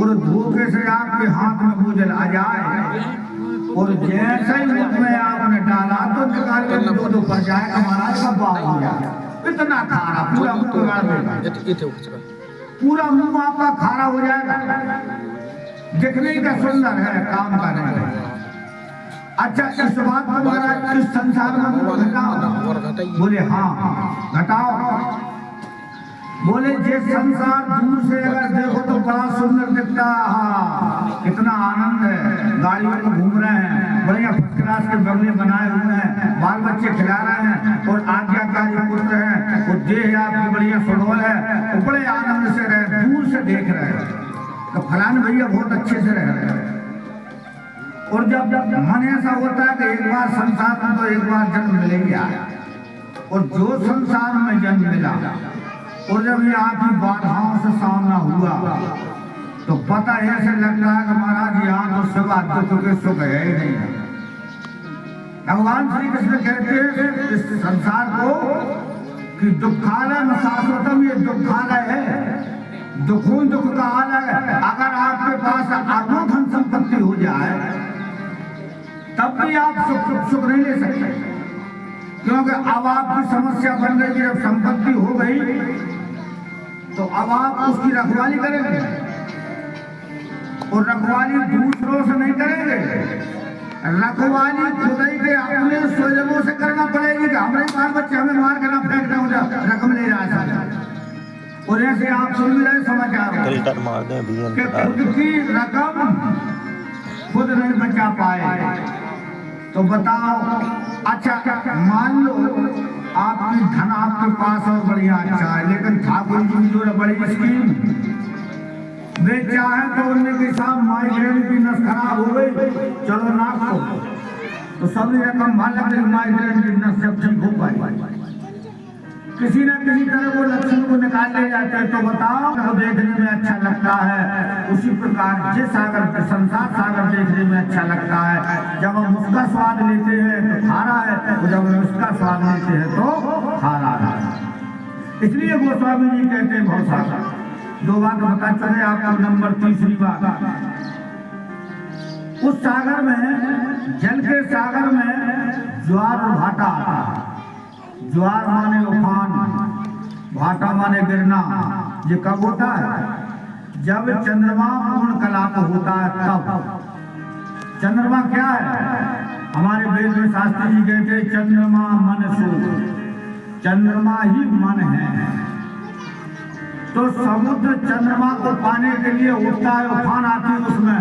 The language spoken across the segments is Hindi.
और धोखे से आपके हाथ में वो जल आ जाए और जैसे ही उसमें आपने डाला तो निकाल के दो पर जाएगा महाराज का बाप हो जाएगा। इतना खारा पूरा मुंह बिगाड़ देगा, पूरा मुंह आपका खारा हो जाएगा। दिखने का सुंदर है, काम का नहीं है। अच्छा इस बात को महाराज इस संसार में घटाओ, बोले हाँ घटाओ। बोले जिस संसार दूर से अगर देखो तो बड़ा सुंदर दिखता है, कितना आनंद है, गाड़ियों में घूम रहे हैं, बढ़िया फर्स्ट क्लास के बंगले बनाए हुए हैं, बाल बच्चे खिला रहे हैं और आज्ञाकारी पुत्र हैं, और देह आपकी बढ़िया सुडौल है, तो बड़े आनंद से रहे, दूर से देख रहे हैं तो फलान भैया बहुत अच्छे से रह रहे हैं। और जब मन ऐसा होता है कि एक बार संसार में तो एक बार जन्म मिलेगा, और जो संसार में जन्म मिला और जब ये आपकी बाधाओं से सामना हुआ तो पता ऐसे लगता है कि महाराज यहाँ तो सिवा दुख के सुख है ही नहीं। भगवान श्री कृष्ण कहते हैं इस संसार को कि दुखालय में शाश्वतम, ये दुखालय है, दुखों दुख का हाल है। अगर आपके पास अरबों धन संपत्ति हो जाए तब भी आप सुख नहीं ले सकते, क्योंकि अब आपकी समस्या बन गई कि जब संपत्ति हो गई तो अब आप उसकी रखवाली करेंगे, और रखवाली दूसरों से नहीं करेंगे, रखवाली खुदाई के अपने स्वजनों से करना पड़ेगी कि हमारे बाल बच्चे हमें मार कर ना फेंक हो जा रकम ले रहा है। और ऐसे आप सुन रहे समाचार कि खुद की रकम खुद नहीं बचा पाए तो बताओ। अच्छा मान लो आपकी धन आपके पास और बढ़िया अच्छा है, लेकिन ठाकुर जी की जो बड़ी स्कीम वे चाहे तो उनके साथ माइग्रेन की नस खराब हो गई, चलो नाक को तो सभी रकम मालक माइग्रेन की नस जब ठीक हो पाई, किसी न किसी तरह वो लक्षण को निकाल ले जाते हैं। तो बताओ वो देखने में अच्छा लगता है, उसी प्रकार जिस सागर संसार सागर देखने में अच्छा लगता है, जब हम उसका स्वाद लेते हैं तो खारा है, और जब हम उसका स्वाद लेते हैं तो खारा है। इसलिए गोस्वामी जी कहते हैं बहुत सारा दो बात बता चले आपको। नंबर तीसरी बात, उस सागर में जल के सागर में ज्वार और भाटा आता है। ज्वार माने उफान, भाटा माने गिरना। ये कब होता है? जब चंद्रमा पूर्ण कला को होता है तब। चंद्रमा क्या है? हमारे वेद में शास्त्री जी कहते हैं चंद्रमा मन सो, चंद्रमा ही मन है। तो समुद्र चंद्रमा को पाने के लिए उठता है, उफान आती है उसमें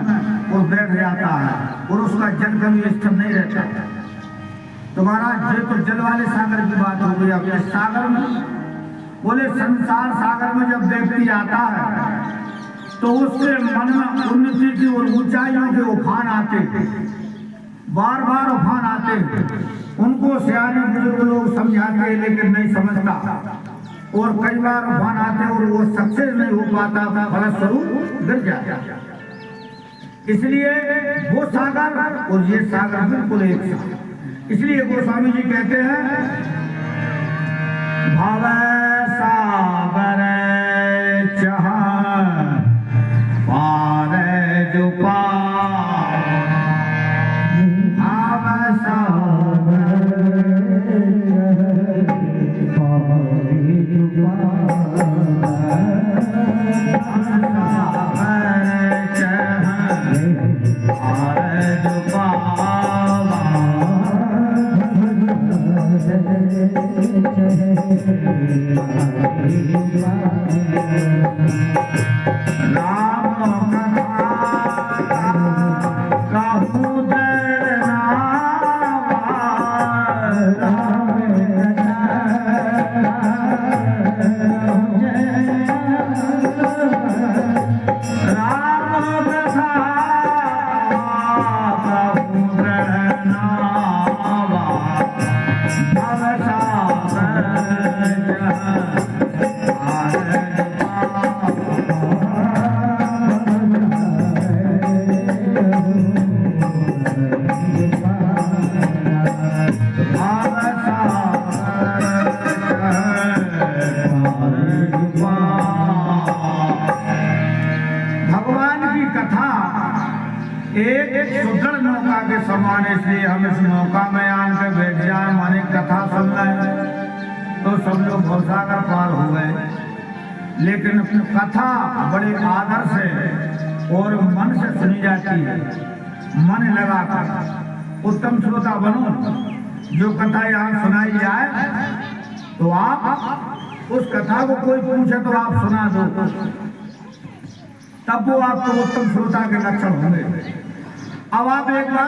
और बैठ जाता है, और उसका जल कभी स्थिर नहीं रहता। तुम्हारा ये तो जल वाले सागर की बात हो गई। अब इस सागर में बोले संसार सागर में जब व्यक्ति आता है तो उसके मन में उन्नति की और ऊंचाइयों के उफान आते, बार बार उफान आते। उनको सियाने बुजुर्ग लोग समझाते हैं लेकिन नहीं समझता, और कई बार उफान आते और वो सक्सेस नहीं हो पाता, फलस्वरूप गिर जाता। इसलिए वो सागर और ये सागर बिल्कुल एक सागर। इसलिए गोस्वामी जी कहते हैं भव सागर चाह पार जो पार, भव सागर कथा एक सुदृढ़ नौका के समान, इसलिए हम इस नौका में आकर बैठ जाए, माने कथा सुन रहे तो सब लोग भवसागर पार हो गए। लेकिन कथा बड़े आदर से और मन से सुनी जाती है, मन लगाकर। उत्तम श्रोता बनो, जो कथा यहाँ सुनाई जाए तो आप उस कथा को कोई पूछे तो आप सुना दो, तब वो आपको उत्तम श्रोता के लक्षण होंगे। अब आप एक बात